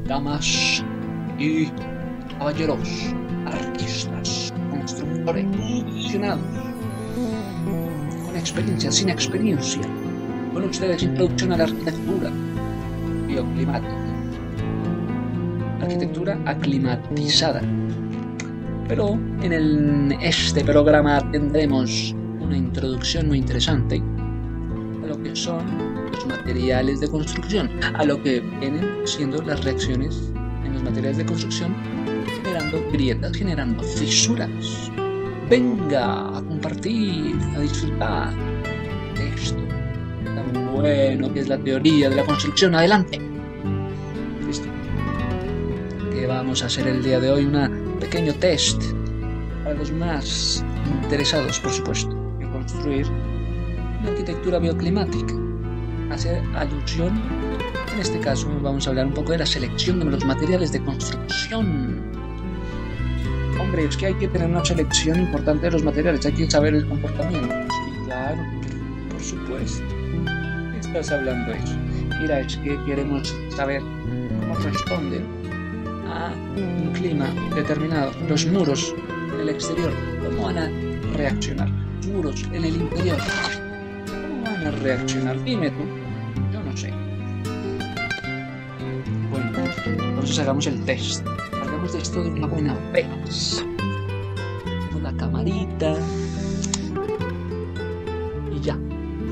Damas y caballeros, artistas, constructores, aficionados, con experiencia, sin experiencia, con ustedes introducción a la arquitectura bioclimática, arquitectura aclimatizada. Pero en este programa tendremos una introducción muy interesante a lo que son los materiales de construcción, a lo que vienen siendo las reacciones en los materiales de construcción, generando grietas, generando fisuras. Venga a compartir, a disfrutar de esto tan bueno que es la teoría de la construcción. Adelante. Listo. Que vamos a hacer el día de hoy un pequeño test para los más interesados, por supuesto, en construir una arquitectura bioclimática. Hacer alusión, en este caso vamos a hablar un poco de la selección de los materiales de construcción. Hombre, es que hay que tener una selección importante de los materiales, hay que saber el comportamiento. Sí, claro, por supuesto. ¿Qué estás hablando eso? Mira, es que queremos saber cómo responden a un clima determinado. Los muros en el exterior, ¿cómo van a reaccionar? Los muros en el interior, ¿cómo van a reaccionar? Dime tú. Yo no sé. Bueno, entonces hagamos el test. Hagamos de esto de una buena vez. Con la camarita. Y ya.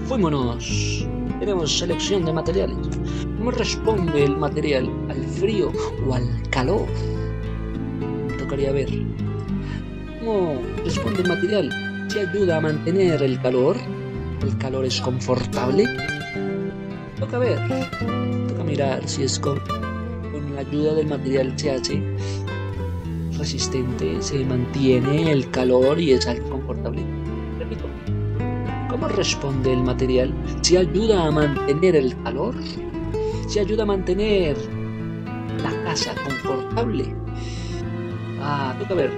Fuémonos. Tenemos selección de materiales. ¿Cómo responde el material al frío o al calor? Tocaría ver. ¿Cómo responde el material? ¿Se ayuda a mantener el calor? ¿El calor es confortable? Toca ver. Toca mirar si es con la ayuda del material se hace resistente, se mantiene el calor y es algo confortable. Repito. ¿Cómo responde el material? ¿Se ayuda a mantener el calor? ¿Se ayuda a mantener la casa confortable? Toca ver.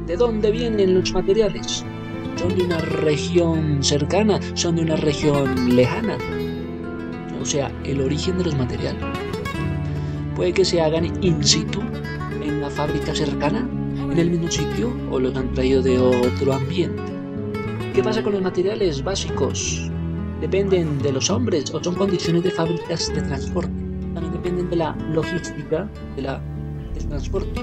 ¿De dónde vienen los materiales? ¿Son de una región cercana? ¿Son de una región lejana? O sea, el origen de los materiales. Puede que se hagan in situ, en la fábrica cercana, en el mismo sitio, o los han traído de otro ambiente. ¿Qué pasa con los materiales básicos? ¿Dependen de los hombres o son condiciones de fábricas de transporte? También dependen de la logística del transporte.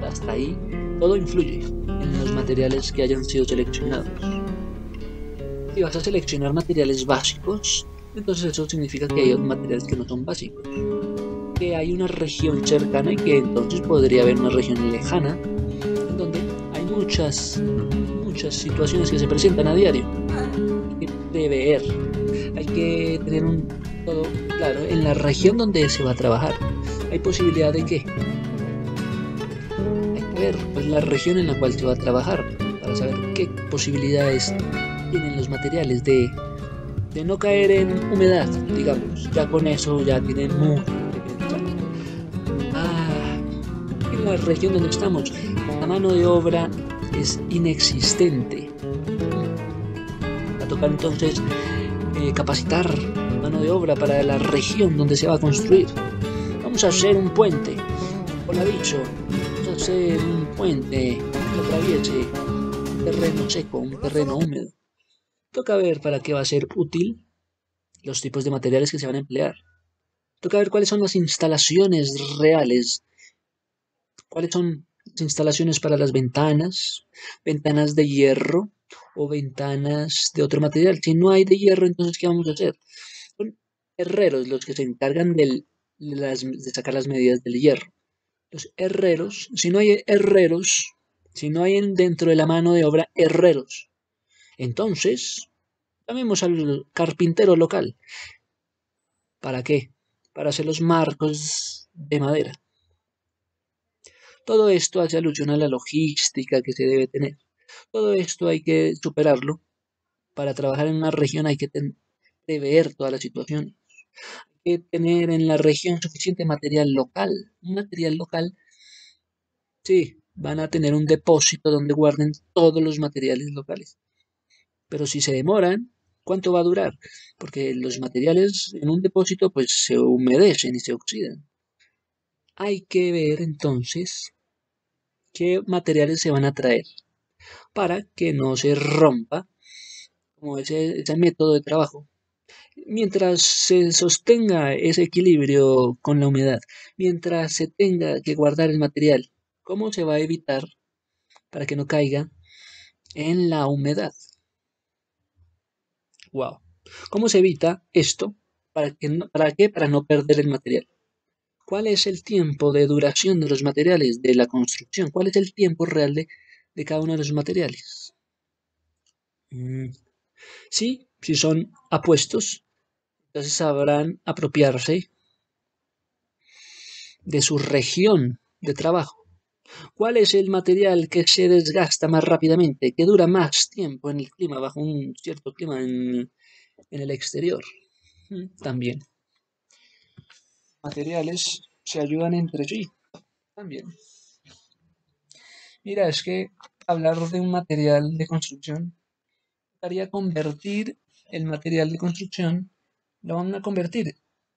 Hasta ahí todo influye en los materiales que hayan sido seleccionados. Si vas a seleccionar materiales básicos, entonces eso significa que hay materiales que no son básicos. Que hay una región cercana y que entonces podría haber una región lejana, en donde hay muchas situaciones que se presentan a diario. Hay que prever, hay que tener todo claro en la región donde se va a trabajar. Hay posibilidad de que ver pues, la región en la cual se va a trabajar para saber qué posibilidades tienen los materiales de no caer en humedad, digamos. Ya con eso ya tienen mucho que pensar. En la región donde estamos, la mano de obra es inexistente. Va a tocar entonces capacitar mano de obra para la región donde se va a construir. Vamos a hacer un puente, por lo dicho. Hacer un puente que atraviese un terreno seco, un terreno húmedo. Toca ver para qué va a ser útil los tipos de materiales que se van a emplear. Toca ver cuáles son las instalaciones reales, cuáles son las instalaciones para las ventanas, ventanas de hierro o ventanas de otro material. Si no hay de hierro, entonces ¿qué vamos a hacer? Son herreros los que se encargan de sacar las medidas del hierro. Los herreros, si no hay herreros, si no hay dentro de la mano de obra herreros, entonces llamemos al carpintero local. ¿Para qué? Para hacer los marcos de madera. Todo esto hace alusión a la logística que se debe tener. Todo esto hay que superarlo. Para trabajar en una región hay que prever todas las situaciones. Hay que tener en la región suficiente material local. Un material local, sí, van a tener un depósito donde guarden todos los materiales locales. Pero si se demoran, ¿cuánto va a durar? Porque los materiales en un depósito pues se humedecen y se oxidan. Hay que ver entonces qué materiales se van a traer para que no se rompa como ese método de trabajo. Mientras se sostenga ese equilibrio con la humedad, mientras se tenga que guardar el material, ¿cómo se va a evitar para que no caiga en la humedad? Wow. ¿Cómo se evita esto? ¿Para qué? Para no perder el material. ¿Cuál es el tiempo de duración de los materiales de la construcción? ¿Cuál es el tiempo real de cada uno de los materiales? Mm, sí, si son apuestos, entonces sabrán apropiarse de su región de trabajo. ¿Cuál es el material que se desgasta más rápidamente, que dura más tiempo en el clima, bajo un cierto clima en el exterior? También. Materiales se ayudan entre sí. También. Mira, es que hablar de un material de construcción haría convertir el material de construcción, lo van a convertir,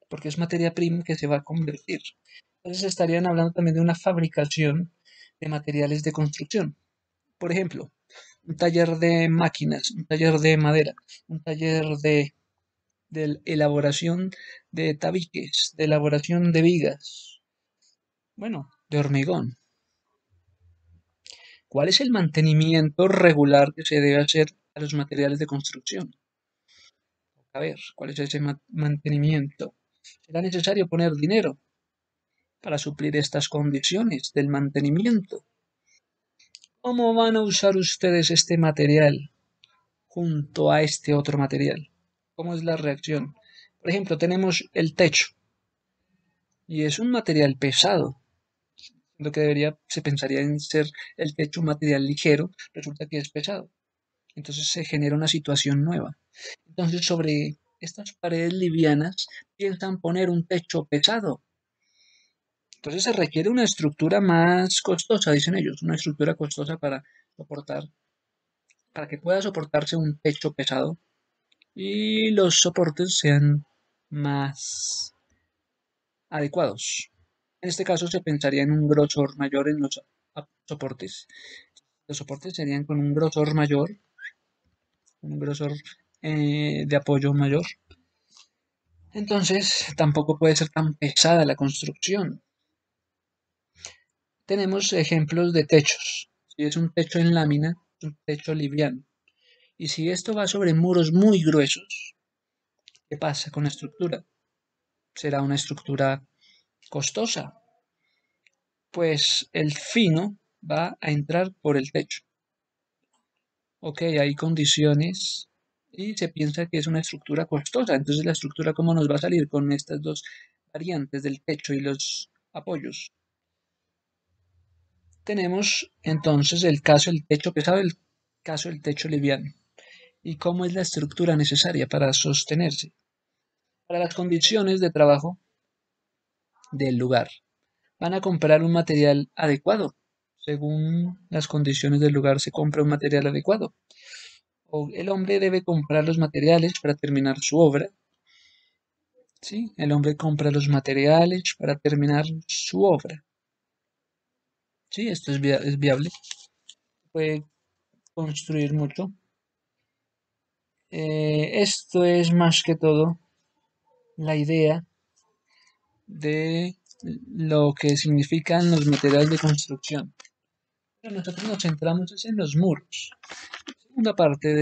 porque es materia prima que se va a convertir. Entonces estarían hablando también de una fabricación de materiales de construcción. Por ejemplo, un taller de máquinas, un taller de madera, un taller de elaboración de tabiques, de elaboración de vigas, bueno, de hormigón. ¿Cuál es el mantenimiento regular que se debe hacer a los materiales de construcción? A ver, ¿cuál es ese mantenimiento? Será necesario poner dinero para suplir estas condiciones del mantenimiento. ¿Cómo van a usar ustedes este material junto a este otro material? ¿Cómo es la reacción? Por ejemplo, tenemos el techo y es un material pesado. Lo que se pensaría en ser el techo un material ligero, resulta que es pesado. Entonces se genera una situación nueva. Entonces sobre estas paredes livianas piensan poner un techo pesado. Entonces se requiere una estructura más costosa, dicen ellos, una estructura costosa para soportar, para que pueda soportarse un techo pesado y los soportes sean más adecuados. En este caso se pensaría en un grosor mayor en los soportes. Los soportes serían con un grosor mayor, un grosor de apoyo mayor. Entonces tampoco puede ser tan pesada la construcción. Tenemos ejemplos de techos. Si es un techo en lámina, es un techo liviano. Y si esto va sobre muros muy gruesos, ¿qué pasa con la estructura? ¿Será una estructura costosa? Pues el fino va a entrar por el techo. Ok, hay condiciones y se piensa que es una estructura costosa. Entonces, ¿la estructura cómo nos va a salir con estas dos variantes del techo y los apoyos? Tenemos entonces el caso del techo pesado y el caso del techo liviano. ¿Y cómo es la estructura necesaria para sostenerse? Para las condiciones de trabajo del lugar. Van a comprar un material adecuado. Según las condiciones del lugar se compra un material adecuado. O el hombre debe comprar los materiales para terminar su obra. ¿Sí? El hombre compra los materiales para terminar su obra. ¿Sí? Esto es viable. Puede construir mucho. Esto es más que todo la idea de lo que significan los materiales de construcción. Pero nosotros nos centramos en los muros. La segunda parte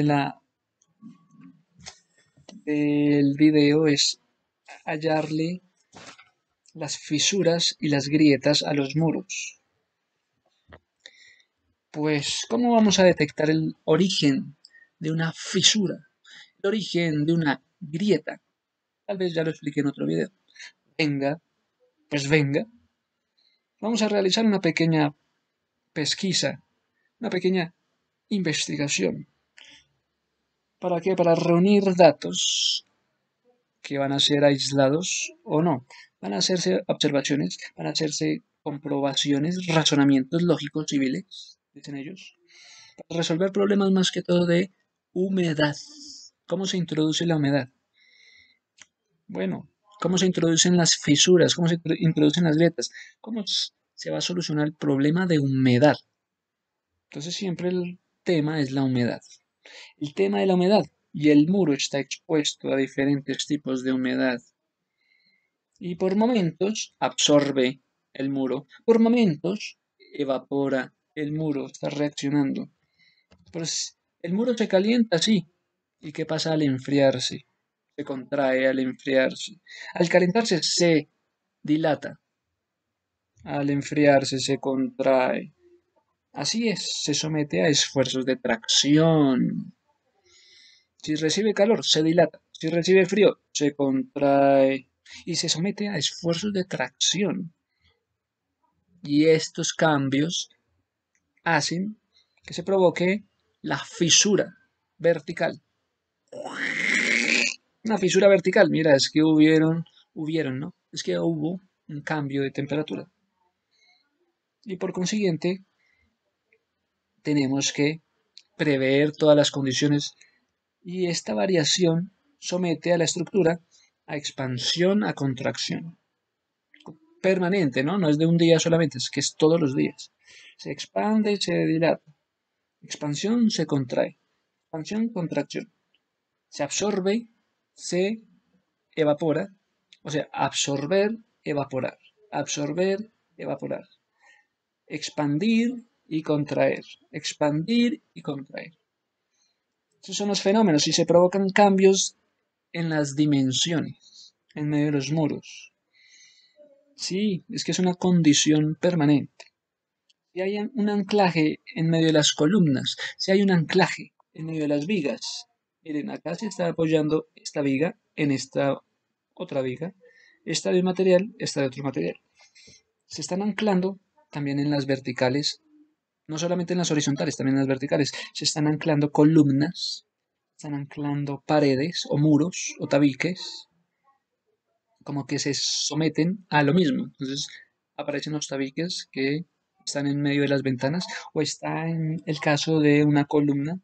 del video es hallarle las fisuras y las grietas a los muros. Pues, ¿cómo vamos a detectar el origen de una fisura? El origen de una grieta. Tal vez ya lo expliqué en otro video. Venga, pues venga. Vamos a realizar una pequeña pesquisa, una pequeña investigación. ¿Para qué? Para reunir datos que van a ser aislados o no. Van a hacerse observaciones, van a hacerse comprobaciones, razonamientos lógicos civiles, dicen ellos, para resolver problemas más que todo de humedad. ¿Cómo se introduce la humedad? Bueno, ¿cómo se introducen las fisuras? ¿Cómo se introducen las grietas? ¿Cómo se va a solucionar el problema de humedad? Entonces siempre el tema es la humedad. El tema de la humedad y el muro está expuesto a diferentes tipos de humedad y por momentos absorbe el muro, por momentos evapora el muro, está reaccionando. Pues el muro se calienta, sí. ¿Y qué pasa al enfriarse? Se contrae al enfriarse. Al calentarse se dilata. Al enfriarse se contrae. Así es, se somete a esfuerzos de tracción. Si recibe calor, se dilata. Si recibe frío, se contrae. Y se somete a esfuerzos de tracción. Y estos cambios hacen que se provoque la fisura vertical. Una fisura vertical, mira, es que ¿no? Es que hubo un cambio de temperatura. Y por consiguiente, tenemos que prever todas las condiciones y esta variación somete a la estructura a expansión, a contracción. Permanente, ¿no? No es de un día solamente, es que es todos los días. Se expande y se dilata. Expansión se contrae. Expansión, contracción. Se absorbe, se evapora. O sea, absorber, evaporar. Absorber, evaporar. Expandir y contraer. Expandir y contraer. Esos son los fenómenos y se provocan cambios en las dimensiones, en medio de los muros. Sí, es que es una condición permanente. Si hay un anclaje en medio de las columnas, si hay un anclaje en medio de las vigas, miren, acá se está apoyando esta viga en esta otra viga, esta de un material, esta de otro material. Se están anclando también en las verticales, no solamente en las horizontales, también en las verticales. Se están anclando columnas, están anclando paredes o muros o tabiques, como que se someten a lo mismo. Entonces aparecen los tabiques que están en medio de las ventanas o está en el caso de una columna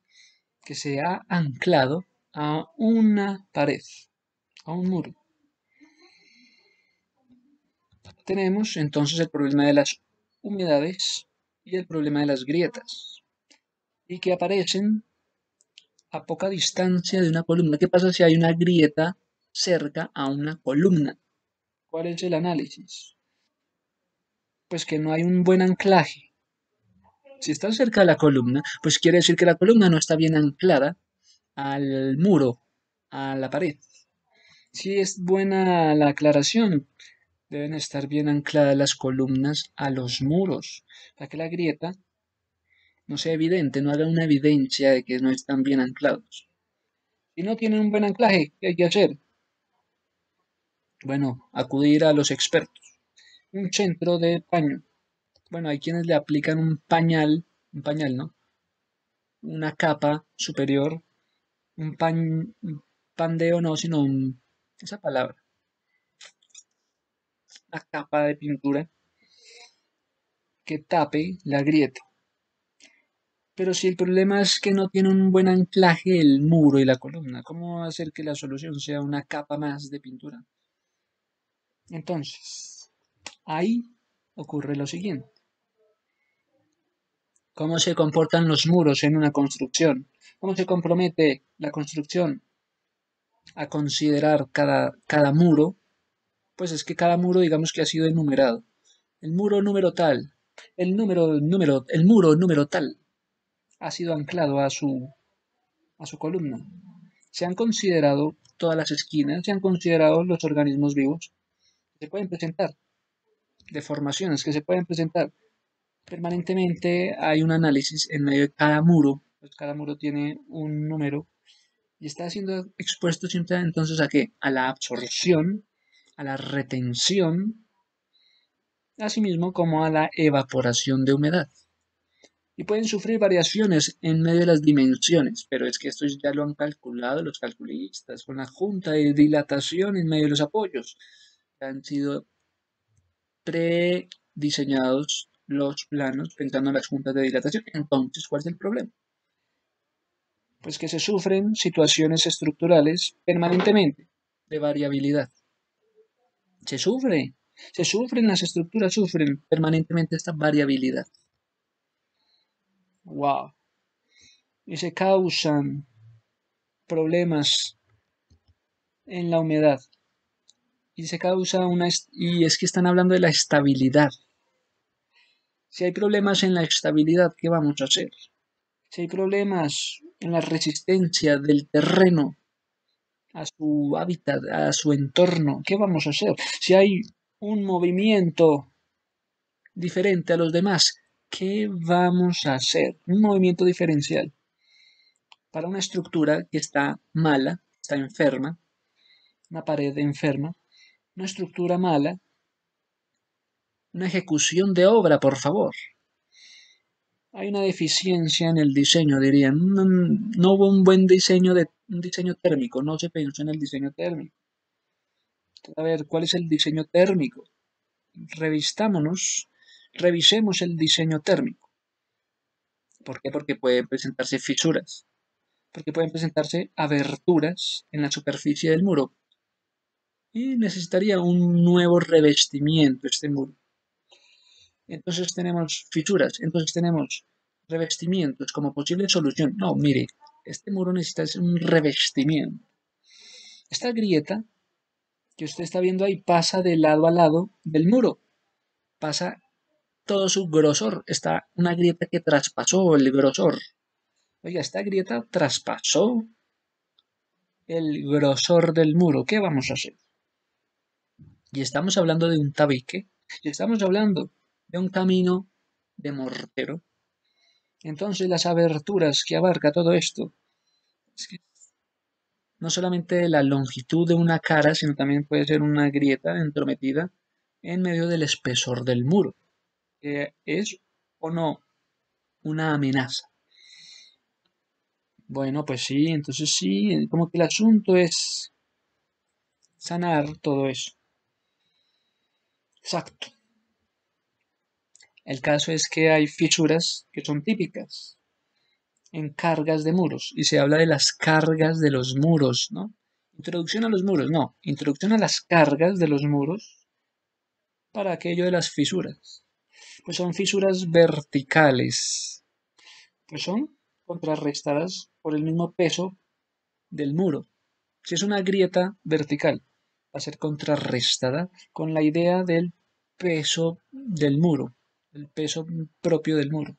que se ha anclado a una pared, a un muro. Tenemos entonces el problema de las humedades y el problema de las grietas y que aparecen a poca distancia de una columna. ¿Qué pasa si hay una grieta cerca a una columna? ¿Cuál es el análisis? Pues que no hay un buen anclaje. Si está cerca de la columna, pues quiere decir que la columna no está bien anclada al muro, a la pared. Si es buena la aclaración, deben estar bien ancladas las columnas a los muros, para que la grieta no sea evidente, no haga una evidencia de que no están bien anclados. Si no tienen un buen anclaje, ¿qué hay que hacer? Bueno, acudir a los expertos. Un centro de paño. Bueno, hay quienes le aplican un pañal, ¿no? Una capa superior, un pandeo no, sino esa palabra, una capa de pintura que tape la grieta. Pero si el problema es que no tiene un buen anclaje el muro y la columna, ¿cómo hacer que la solución sea una capa más de pintura? Entonces, ahí ocurre lo siguiente. ¿Cómo se comportan los muros en una construcción? ¿Cómo se compromete la construcción a considerar cada muro? Pues es que cada muro digamos que ha sido enumerado. El muro número tal, el muro número tal ha sido anclado a su columna. Se han considerado todas las esquinas, se han considerado los organismos vivos que se pueden presentar, deformaciones que se pueden presentar. Permanentemente hay un análisis en medio de cada muro, pues cada muro tiene un número y está siendo expuesto siempre entonces a qué? A la absorción, a la retención, asimismo como a la evaporación de humedad. y pueden sufrir variaciones en medio de las dimensiones, pero es que esto ya lo han calculado los calculistas con la junta de dilatación en medio de los apoyos. Han sido prediseñados los planos pensando en las juntas de dilatación. Entonces, ¿cuál es el problema? Pues que se sufren situaciones estructurales permanentemente de variabilidad. Se sufren las estructuras, sufren permanentemente esta variabilidad. Wow. Y se causan problemas en la humedad. Y se causa y es que están hablando de la estabilidad. Si hay problemas en la estabilidad, ¿qué vamos a hacer? Si hay problemas en la resistencia del terreno a su hábitat, a su entorno, ¿qué vamos a hacer? Si hay un movimiento diferente a los demás, ¿qué vamos a hacer? Un movimiento diferencial para una estructura que está mala, está enferma, una pared enferma, una estructura mala, una ejecución de obra, por favor. Hay una deficiencia en el diseño, dirían. No hubo un buen diseño un diseño térmico, no se pensó en el diseño térmico. A ver, ¿cuál es el diseño térmico? Revisemos el diseño térmico. ¿Por qué? Porque pueden presentarse fisuras, porque pueden presentarse aberturas en la superficie del muro y necesitaría un nuevo revestimiento este muro. Entonces tenemos fisuras, entonces tenemos revestimientos como posible solución. No, mire, este muro necesita un revestimiento. Esta grieta que usted está viendo ahí pasa de lado a lado del muro, pasa todo su grosor. Está una grieta que traspasó el grosor. Oiga, esta grieta traspasó el grosor del muro. ¿Qué vamos a hacer? Y estamos hablando de un tabique, y estamos hablando de un camino de mortero. Entonces las aberturas que abarca todo esto, es que no solamente la longitud de una cara, sino también puede ser una grieta entrometida en medio del espesor del muro, que es o no una amenaza. Bueno, pues sí, entonces sí, como que el asunto es sanar todo eso. Exacto. El caso es que hay fisuras que son típicas en cargas de muros y se habla de las cargas de los muros, ¿no? Introducción a los muros, no, introducción a las cargas de los muros para aquello de las fisuras. Pues son fisuras verticales, pues son contrarrestadas por el mismo peso del muro. Si es una grieta vertical, va a ser contrarrestada con la idea del peso del muro, el peso propio del muro.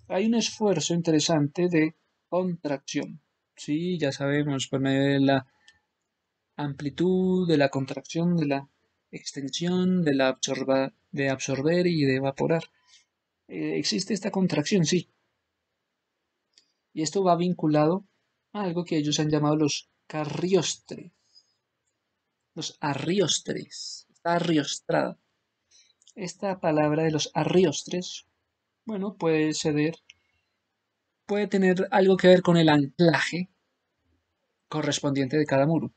Hay un esfuerzo interesante de contracción. Sí, ya sabemos, por medio de la amplitud, de la contracción, de la extensión, de absorber y de evaporar. Existe esta contracción, sí. Y esto va vinculado a algo que ellos han llamado los carriostres. Los arriostres. Está arriostrada. Esta palabra de los arriostres, bueno, puede tener algo que ver con el anclaje correspondiente de cada muro.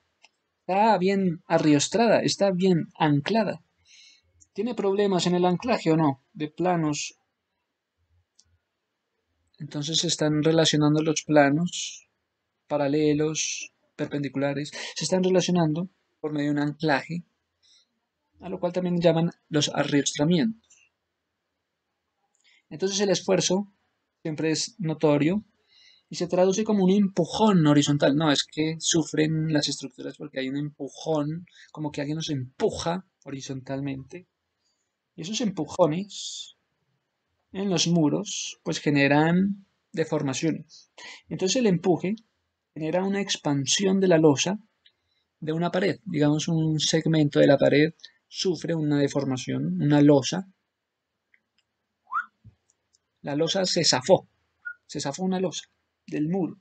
Está bien arriostrada, está bien anclada. ¿Tiene problemas en el anclaje o no? De planos. Entonces se están relacionando los planos paralelos, perpendiculares, se están relacionando por medio de un anclaje, a lo cual también llaman los arriostramientos. Entonces el esfuerzo siempre es notorio y se traduce como un empujón horizontal. No, es que sufren las estructuras porque hay un empujón, como que alguien nos empuja horizontalmente. Y esos empujones en los muros pues generan deformaciones. Entonces el empuje genera una expansión de la losa de una pared. Digamos, un segmento de la pared sufre una deformación, una losa. La losa se zafó una losa del muro.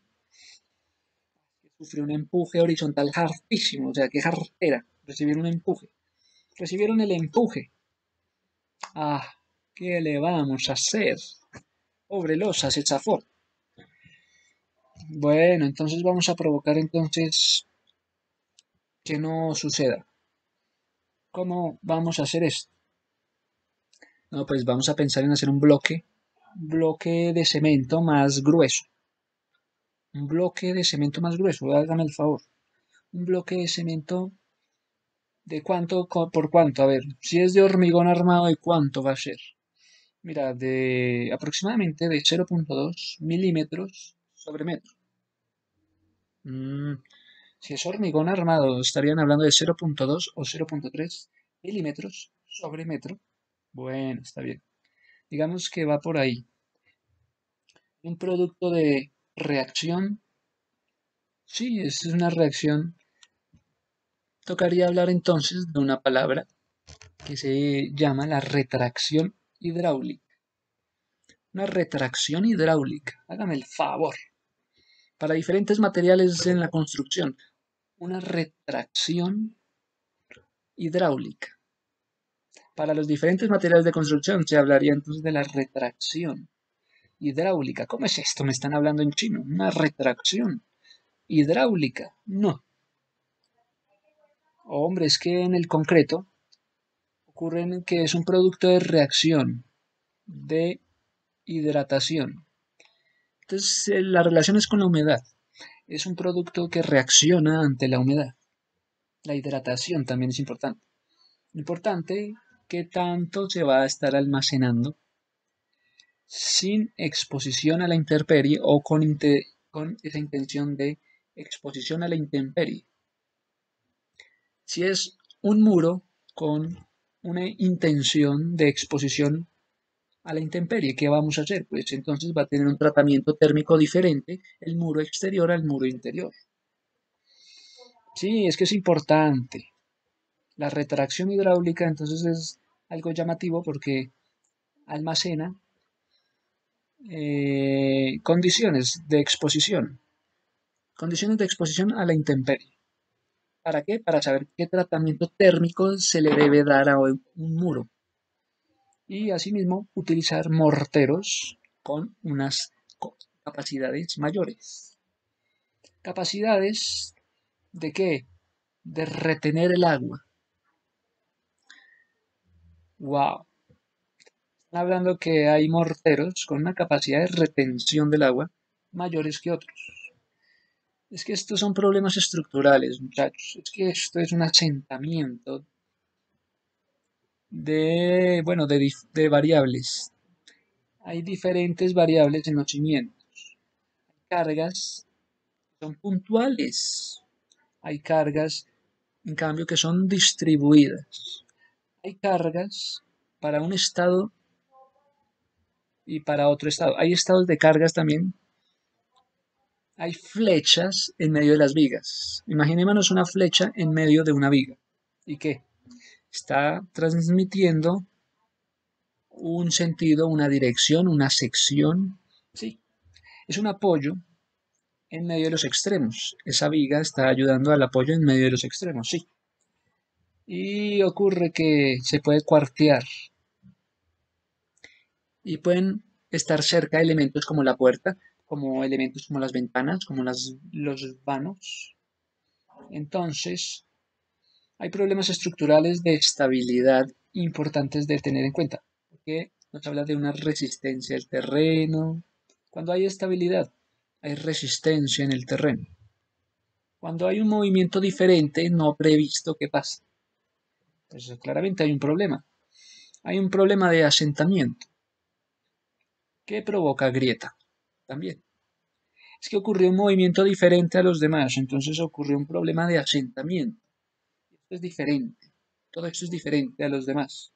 Sufrió un empuje horizontal hartísimo, o sea, que jartera. Recibieron un empuje. Recibieron el empuje. Ah, ¿Qué le vamos a hacer? Pobre losa, se chafó. Bueno, entonces vamos a provocar entonces que no suceda. ¿Cómo vamos a hacer esto? No, pues vamos a pensar en hacer un bloque de cemento más grueso. Un bloque de cemento más grueso, hágame el favor. Un bloque de cemento de cuánto por cuánto, a ver, si es de hormigón armado, ¿de cuánto va a ser? Mira, de aproximadamente de 0,2 milímetros sobre metro. Mm, si es hormigón armado, estarían hablando de 0,2 o 0,3 milímetros sobre metro. Bueno, está bien. Digamos que va por ahí. Un producto de reacción. Sí, es una reacción. Tocaría hablar entonces de una palabra que se llama la retracción hidráulica. Una retracción hidráulica. Hágame el favor. Para diferentes materiales en la construcción. Una retracción hidráulica. Para los diferentes materiales de construcción se hablaría entonces de la retracción hidráulica. ¿Cómo es esto? Me están hablando en chino. Una retracción hidráulica. No. Hombre, es que en el concreto ocurren que es un producto de reacción, de hidratación. Entonces, la relación es con la humedad. Es un producto que reacciona ante la humedad. La hidratación también es importante. Importante qué tanto se va a estar almacenando sin exposición a la intemperie o con esa intención de exposición a la intemperie. Si es un muro con una intención de exposición a la intemperie, ¿qué vamos a hacer? Pues entonces va a tener un tratamiento térmico diferente el muro exterior al muro interior. Sí, es que es importante. La retracción hidráulica entonces es algo llamativo porque almacena condiciones de exposición a la intemperie. ¿Para qué? Para saber qué tratamiento térmico se le debe dar a un muro. Y asimismo utilizar morteros con unas capacidades mayores. ¿Capacidades de qué? De retener el agua. ¡Wow! Están hablando que hay morteros con una capacidad de retención del agua mayores que otros. Es que estos son problemas estructurales, muchachos. Es que esto es un asentamiento bueno, de variables. Hay diferentes variables en los cimientos. Cargas son puntuales. Hay cargas, en cambio, que son distribuidas. Hay cargas para un estado y para otro estado. Hay estados de cargas también. Hay flechas en medio de las vigas. Imaginémonos una flecha en medio de una viga. ¿Y qué? Está transmitiendo un sentido, una dirección, una sección. Sí, es un apoyo en medio de los extremos. Esa viga está ayudando al apoyo en medio de los extremos, sí. Y ocurre que se puede cuartear y pueden estar cerca elementos como la puerta, como elementos como las ventanas, como los vanos. Entonces, hay problemas estructurales de estabilidad importantes de tener en cuenta, porque nos habla de una resistencia al terreno. Cuando hay estabilidad, hay resistencia en el terreno. Cuando hay un movimiento diferente, no previsto, ¿qué pasa? Pues claramente hay un problema. Hay un problema de asentamiento que provoca grieta también. Es que ocurrió un movimiento diferente a los demás, entonces ocurrió un problema de asentamiento. Esto es diferente. Todo esto es diferente a los demás.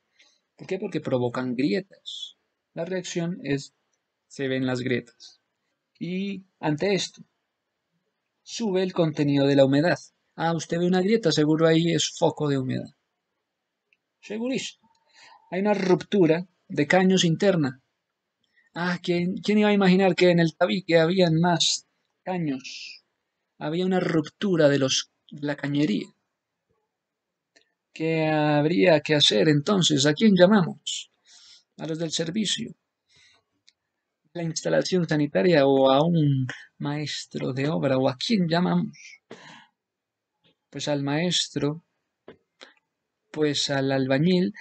¿Por qué? Porque provocan grietas. La reacción se ven las grietas. Y ante esto, sube el contenido de la humedad. Ah, usted ve una grieta, seguro ahí es foco de humedad. Segurísimo. Hay una ruptura de caños interna. Ah, ¿quién iba a imaginar que en el tabique habían más caños? Había una ruptura de la cañería. ¿Qué habría que hacer entonces? ¿A quién llamamos? a los del servicio, la instalación sanitaria o a un maestro de obra o a quién llamamos, pues al maestro, pues al albañil,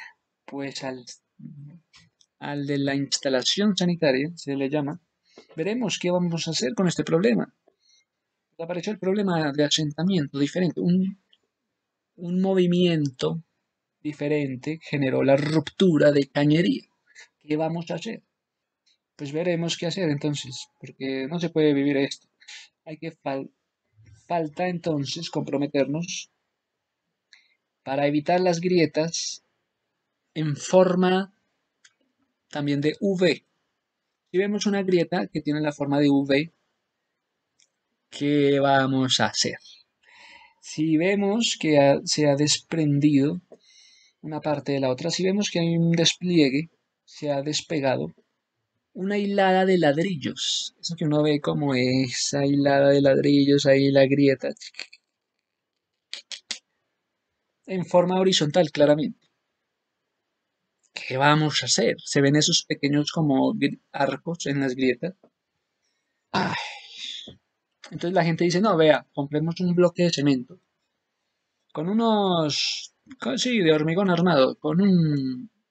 pues al de la instalación sanitaria, se le llama. Veremos qué vamos a hacer con este problema. Apareció el problema de asentamiento diferente, un movimiento diferente generó la ruptura de cañería. ¿Qué vamos a hacer? Pues veremos qué hacer entonces, porque no se puede vivir esto. Hay que falta entonces comprometernos para evitar las grietas en forma también de V. Si vemos una grieta que tiene la forma de V, ¿qué vamos a hacer? Si vemos que se ha desprendido una parte de la otra, si vemos que hay un despliegue, se ha despegado una hilada de ladrillos. Eso que uno ve como esa hilada de ladrillos, ahí la grieta, en forma horizontal, claramente. ¿Qué vamos a hacer? Se ven esos pequeños como arcos en las grietas. Ay, entonces la gente dice, no, vea, compremos un bloque de cemento con sí, de hormigón armado, con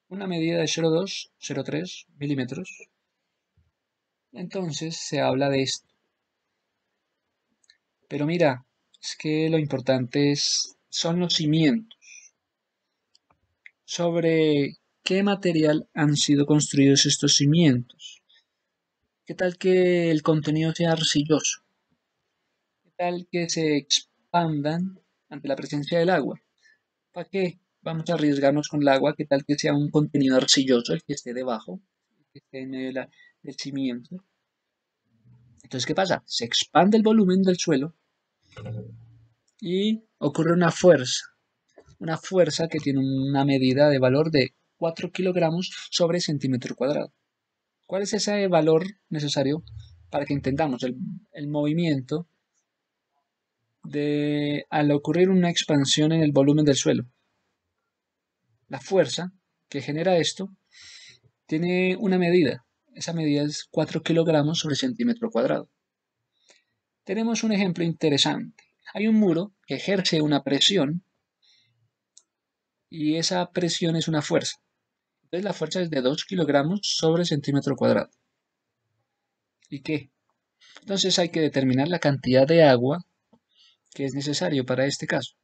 una medida de 0,2, 0,3 milímetros. Entonces se habla de esto. Pero mira, es que lo importante son los cimientos. Sobre qué material han sido construidos estos cimientos. ¿Qué tal que el contenido sea arcilloso? ¿Qué tal que se expandan ante la presencia del agua? ¿Para qué vamos a arriesgarnos con el agua? ¿Qué tal que sea un contenido arcilloso el que esté debajo, el que esté en medio del cimiento? Entonces, ¿qué pasa? Se expande el volumen del suelo y ocurre una fuerza que tiene una medida de valor de 4 kilogramos sobre centímetro cuadrado. ¿Cuál es ese valor necesario para que entendamos el movimiento al ocurrir una expansión en el volumen del suelo? La fuerza que genera esto tiene una medida. Esa medida es 4 kilogramos sobre centímetro cuadrado. Tenemos un ejemplo interesante. Hay un muro que ejerce una presión y esa presión es una fuerza. Entonces la fuerza es de 2 kilogramos sobre centímetro cuadrado. ¿Y qué? Entonces hay que determinar la cantidad de agua que es necesario para este caso.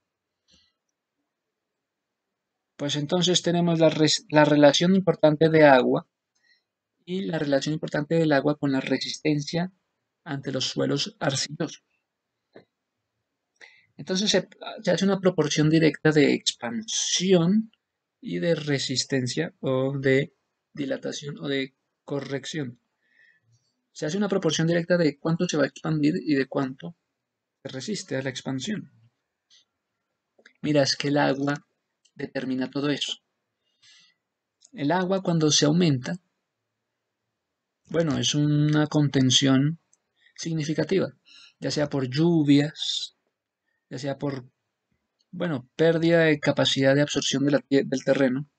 Pues entonces tenemos la relación importante de agua y la relación importante del agua con la resistencia ante los suelos arcillosos. Entonces se hace una proporción directa de expansión y de resistencia o de dilatación o de corrección. Se hace una proporción directa de cuánto se va a expandir y de cuánto se resiste a la expansión. Mira, es que el agua determina todo eso. El agua cuando se aumenta, bueno, es una contención significativa, ya sea por lluvias, ya sea por, bueno, pérdida de capacidad de absorción del terreno.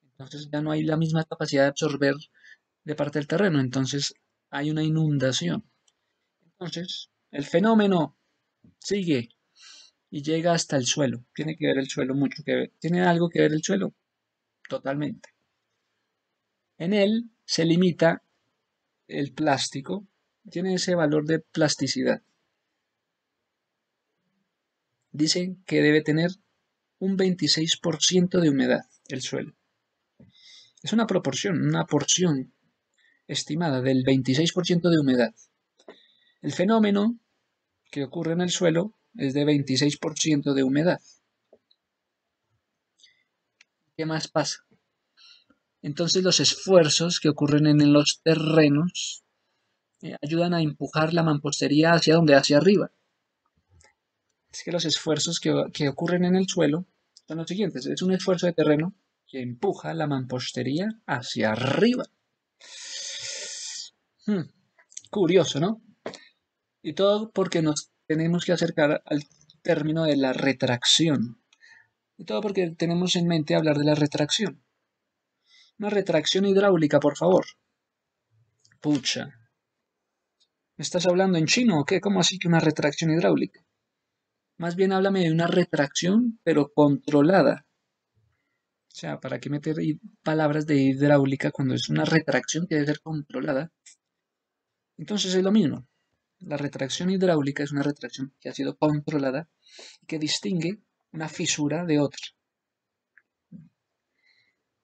Entonces ya no hay la misma capacidad de absorber de parte del terreno, entonces hay una inundación. Entonces, el fenómeno sigue y llega hasta el suelo. Tiene que ver el suelo mucho que ver. ¿Tiene algo que ver el suelo? Totalmente. En él se limita el plástico, tiene ese valor de plasticidad. Dicen que debe tener un 26% de humedad el suelo. Es una porción estimada del 26% de humedad. El fenómeno que ocurre en el suelo es de 26% de humedad. ¿Qué más pasa? Entonces los esfuerzos que ocurren en los terrenos ayudan a empujar la mampostería hacia donde, hacia arriba. Es que los esfuerzos que ocurren en el suelo son los siguientes. Es un esfuerzo de terreno que empuja la mampostería hacia arriba. Curioso, ¿no? Y todo porque nos tenemos que acercar al término de la retracción. Y todo porque tenemos en mente hablar de la retracción. Una retracción hidráulica, por favor. Pucha. ¿Me estás hablando en chino o qué? ¿Cómo así que una retracción hidráulica? Más bien háblame de una retracción, pero controlada. O sea, ¿para qué meter palabras de hidráulica cuando es una retracción que debe ser controlada? Entonces es lo mismo. La retracción hidráulica es una retracción que ha sido controlada y que distingue una fisura de otra.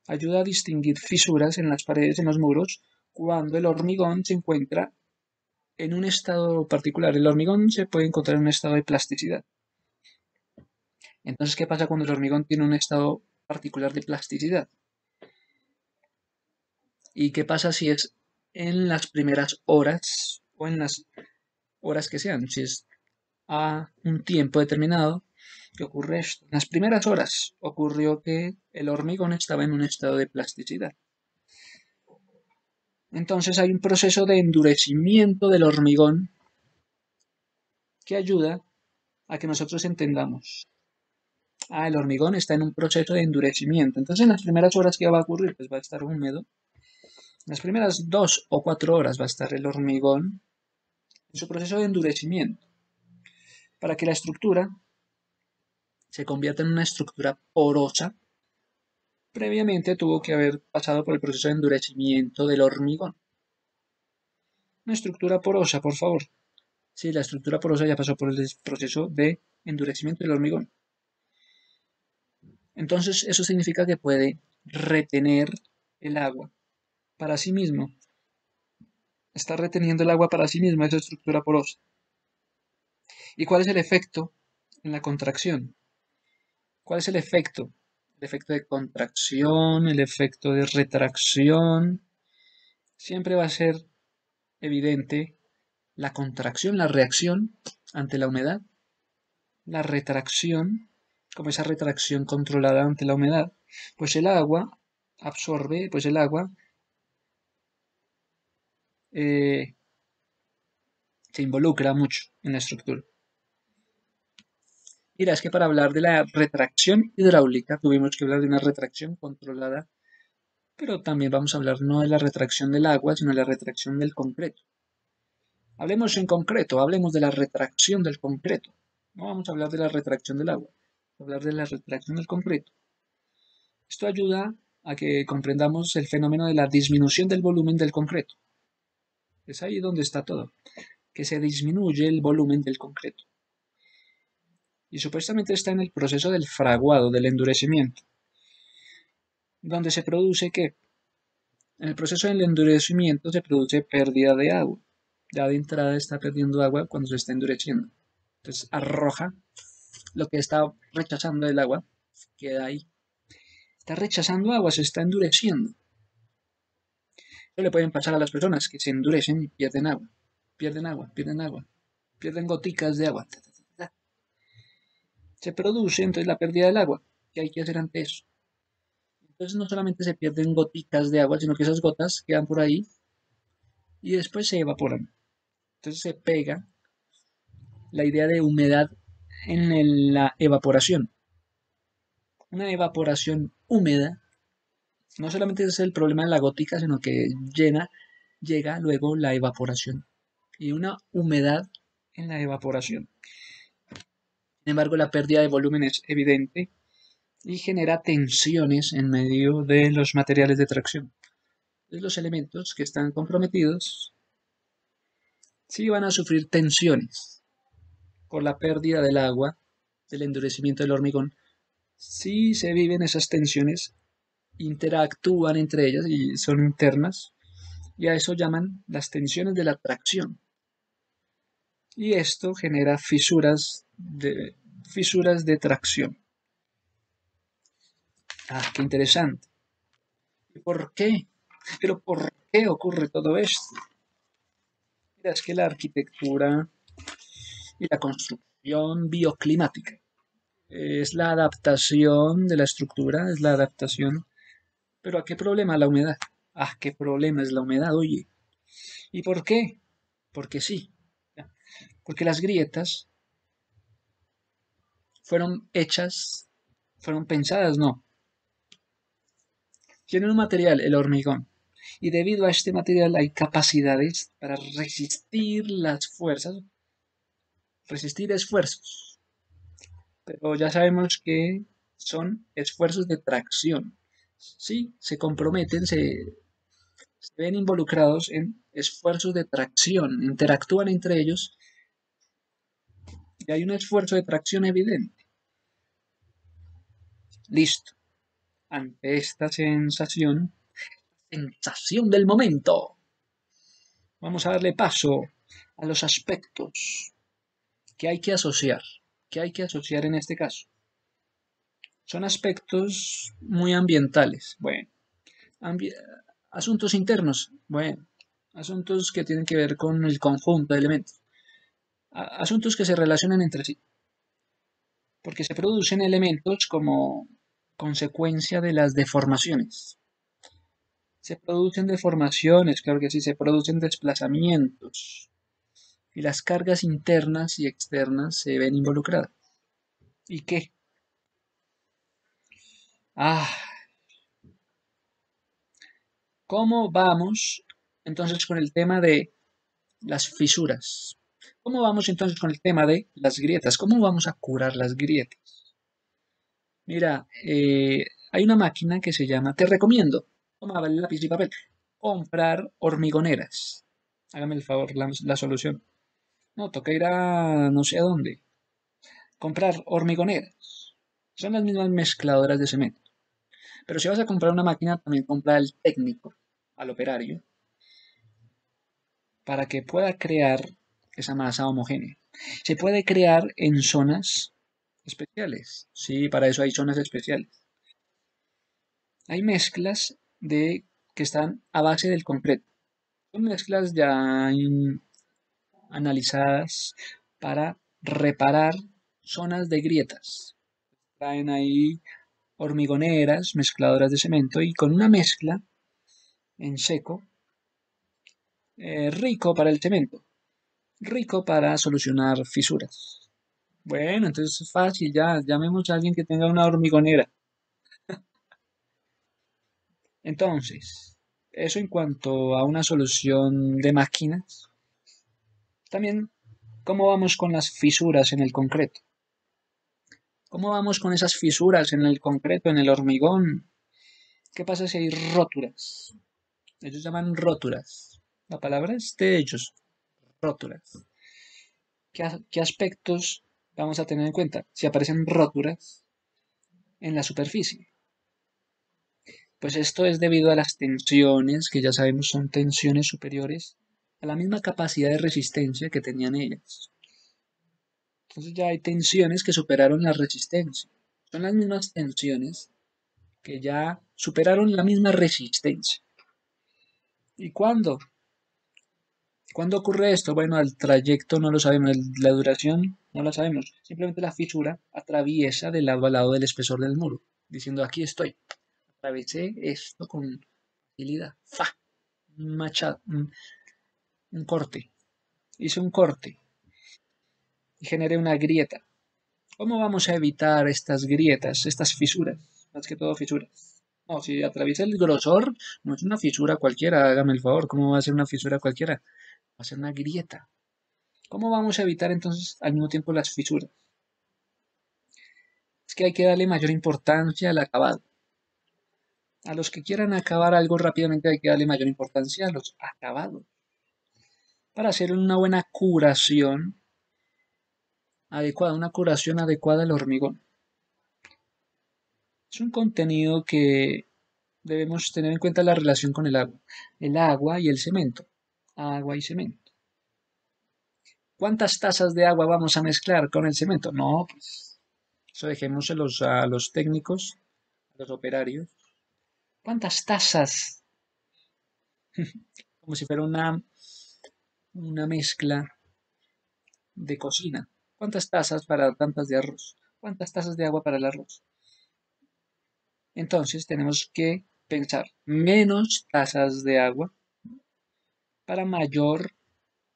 Ayuda a distinguir fisuras en las paredes, en los muros, cuando el hormigón se encuentra en un estado particular. El hormigón se puede encontrar en un estado de plasticidad. Entonces, ¿qué pasa cuando el hormigón tiene un estado particular de plasticidad? ¿Y qué pasa si es en las primeras horas o en las horas que sean? Si es a un tiempo determinado, ¿qué ocurre esto? En las primeras horas ocurrió que el hormigón estaba en un estado de plasticidad. Entonces hay un proceso de endurecimiento del hormigón que ayuda a que nosotros entendamos. El hormigón está en un proceso de endurecimiento. Entonces en las primeras horas, ¿qué va a ocurrir? Pues va a estar húmedo. En las primeras 2 o 4 horas va a estar el hormigón en su proceso de endurecimiento. Para que la estructura se convierta en una estructura porosa, previamente tuvo que haber pasado por el proceso de endurecimiento del hormigón. Una estructura porosa, por favor. Sí, la estructura porosa ya pasó por el proceso de endurecimiento del hormigón. Entonces, eso significa que puede retener el agua para sí mismo. Está reteniendo el agua para sí mismo esa estructura porosa. ¿Y cuál es el efecto en la contracción? ¿Cuál es el efecto? El efecto de contracción, el efecto de retracción. Siempre va a ser evidente la contracción, la reacción ante la humedad, la retracción, como esa retracción controlada ante la humedad, pues el agua absorbe, pues el agua eh, se involucra mucho en la estructura. Mira, es que para hablar de la retracción hidráulica tuvimos que hablar de una retracción controlada, pero también vamos a hablar no de la retracción del agua, sino de la retracción del concreto. Hablemos en concreto, hablemos de la retracción del concreto. No vamos a hablar de la retracción del agua, vamos a hablar de la retracción del concreto. Esto ayuda a que comprendamos el fenómeno de la disminución del volumen del concreto. Es ahí donde está todo, que se disminuye el volumen del concreto. Y supuestamente está en el proceso del fraguado, del endurecimiento, donde se produce que en el proceso del endurecimiento se produce pérdida de agua. Ya de entrada está perdiendo agua cuando se está endureciendo. Entonces arroja lo que está rechazando el agua, queda ahí. Está rechazando agua, se está endureciendo. Eso le pueden pasar a las personas que se endurecen y pierden agua. Pierden agua, pierden agua. Pierden goticas de agua. Se produce entonces la pérdida del agua. ¿Qué hay que hacer ante eso? Entonces no solamente se pierden goticas de agua, sino que esas gotas quedan por ahí y después se evaporan. Entonces se pega la idea de humedad en la evaporación. Una evaporación húmeda no solamente es el problema de la gótica, sino que llega luego la evaporación y una humedad en la evaporación. Sin embargo, la pérdida de volumen es evidente y genera tensiones en medio de los materiales de tracción. Entonces, los elementos que están comprometidos sí van a sufrir tensiones por la pérdida del agua, del endurecimiento del hormigón. Sí se viven esas tensiones, interactúan entre ellas y son internas, y a eso llaman las tensiones de la tracción. Y esto genera fisuras de tracción. Qué interesante. ¿Y por qué? ¿Pero por qué ocurre todo esto? Mira, es que la arquitectura y la construcción bioclimática es la adaptación de la estructura, es la adaptación. ¿Pero a qué problema? La humedad. ¿Qué problema es la humedad? Oye. ¿Y por qué? Porque sí. Porque las grietas fueron hechas, fueron pensadas, no. Tiene un material, el hormigón, y debido a este material hay capacidades para resistir las fuerzas, resistir esfuerzos, pero ya sabemos que son esfuerzos de tracción. Sí, se comprometen, se ven involucrados en esfuerzos de tracción, interactúan entre ellos y hay un esfuerzo de tracción evidente. Listo. Ante esta sensación del momento, vamos a darle paso a los aspectos que hay que asociar, que hay que asociar en este caso. Son aspectos muy ambientales. Bueno, ambi asuntos internos. Bueno, asuntos que tienen que ver con el conjunto de elementos. Asuntos que se relacionan entre sí. Porque se producen elementos como consecuencia de las deformaciones. Se producen deformaciones, claro que sí, se producen desplazamientos. Y las cargas internas y externas se ven involucradas. ¿Y qué? Ah, ¿cómo vamos entonces con el tema de las fisuras? ¿Cómo vamos entonces con el tema de las grietas? ¿Cómo vamos a curar las grietas? Mira, hay una máquina que se llama, te recomiendo, toma lápiz y papel, comprar hormigoneras. Hágame el favor, la solución. No, toca ir a no sé a dónde. Comprar hormigoneras. Son las mismas mezcladoras de cemento. Pero si vas a comprar una máquina, también compra al técnico, al operario, para que pueda crear esa masa homogénea. Se puede crear en zonas especiales. Sí, para eso hay zonas especiales. Hay mezclas que están a base del concreto. Son mezclas ya analizadas para reparar zonas de grietas. Traen ahí hormigoneras, mezcladoras de cemento y con una mezcla en seco, rico para el cemento, rico para solucionar fisuras. Bueno, entonces es fácil, ya llamemos a alguien que tenga una hormigonera. Entonces, eso en cuanto a una solución de máquinas. También, ¿cómo vamos con las fisuras en el concreto? ¿Cómo vamos con esas fisuras en el concreto, en el hormigón? ¿Qué pasa si hay rótulas? Ellos llaman rótulas. La palabra es de ellos, rótulas. ¿Qué aspectos vamos a tener en cuenta? Si aparecen rótulas en la superficie. Pues esto es debido a las tensiones, que ya sabemos son tensiones superiores a la misma capacidad de resistencia que tenían ellas. Entonces ya hay tensiones que superaron la resistencia. Son las mismas tensiones que ya superaron la misma resistencia. ¿Y cuándo? ¿Cuándo ocurre esto? Bueno, el trayecto no lo sabemos, la duración no la sabemos. Simplemente la fisura atraviesa de lado a lado del espesor del muro, diciendo aquí estoy. Atravesé esto con facilidad. ¡Fa! Un machado, un corte. Hice un corte y generé una grieta. ¿Cómo vamos a evitar estas grietas, estas fisuras? Más que todo fisuras. No, si atraviesa el grosor, no es una fisura cualquiera, hágame el favor. ¿Cómo va a ser una fisura cualquiera? Va a ser una grieta. ¿Cómo vamos a evitar entonces al mismo tiempo las fisuras? Es que hay que darle mayor importancia al acabado. A los que quieran acabar algo rápidamente hay que darle mayor importancia a los acabados. Para hacer una buena curación adecuada, una curación adecuada al hormigón. Es un contenido que debemos tener en cuenta la relación con el agua y el cemento, agua y cemento. ¿Cuántas tazas de agua vamos a mezclar con el cemento? No, pues eso dejémoselos a los técnicos, a los operarios. ¿Cuántas tazas? Como si fuera una mezcla de cocina. ¿Cuántas tazas para tantas de arroz? ¿Cuántas tazas de agua para el arroz? Entonces tenemos que pensar menos tazas de agua para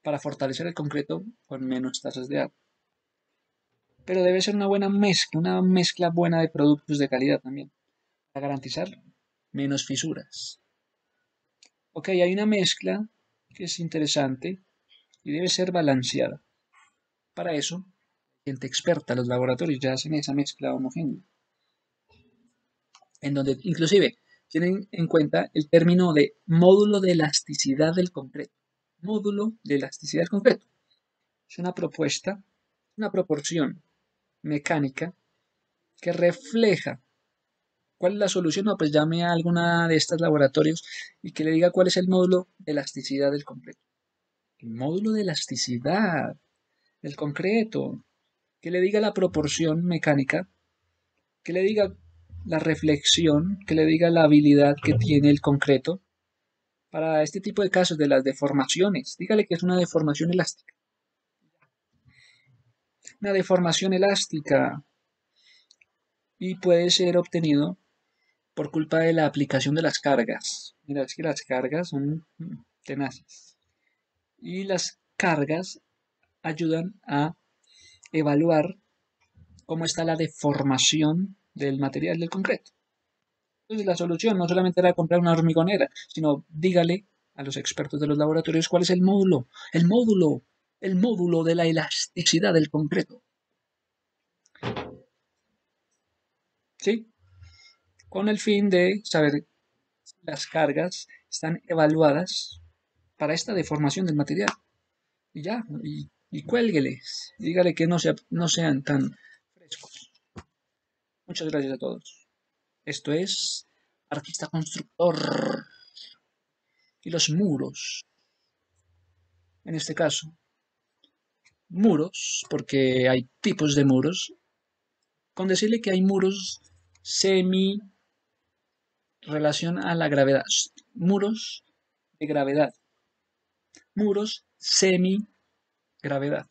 para fortalecer el concreto con menos tazas de agua. Pero debe ser una buena mezcla buena de productos de calidad también, para garantizarlo. menos fisuras. Ok, hay una mezcla que es interesante y debe ser balanceada. Para eso, gente experta, los laboratorios ya hacen esa mezcla homogénea, en donde inclusive tienen en cuenta el término de módulo de elasticidad del concreto. Módulo de elasticidad del concreto. Es una propuesta, una proporción mecánica que refleja cuál es la solución. No, pues llame a alguna de estos laboratorios y que le diga cuál es el módulo de elasticidad del concreto. El módulo de elasticidad del concreto. Que le diga la proporción mecánica, que le diga la reflexión, que le diga la habilidad que tiene el concreto para este tipo de casos de las deformaciones. Dígale que es una deformación elástica. Una deformación elástica y puede ser obtenido por culpa de la aplicación de las cargas. Mira, es que las cargas son tenaces. Y las cargas ayudan a evaluar cómo está la deformación del material del concreto. Entonces la solución no solamente era comprar una hormigonera, sino dígale a los expertos de los laboratorios cuál es el módulo de la elasticidad del concreto. ¿Sí? Con el fin de saber si las cargas están evaluadas para esta deformación del material. Y ya, y cuélgueles. Dígale que no sean tan frescos. Muchas gracias a todos. Esto es Artista Constructor y los muros. En este caso, muros, porque hay tipos de muros, con decirle que hay muros semi relación a la gravedad, muros de gravedad, muros semi gravedad,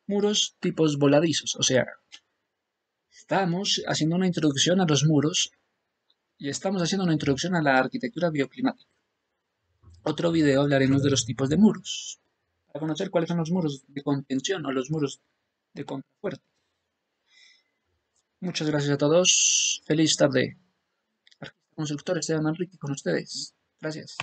muros tipos voladizos, o sea, estamos haciendo una introducción a los muros y estamos haciendo una introducción a la arquitectura bioclimática. Otro video hablaremos de los tipos de muros, para conocer cuáles son los muros de contención o los muros de contrafuerte. Muchas gracias a todos. Feliz tarde. Constructor Esteban Manrique con ustedes. Gracias.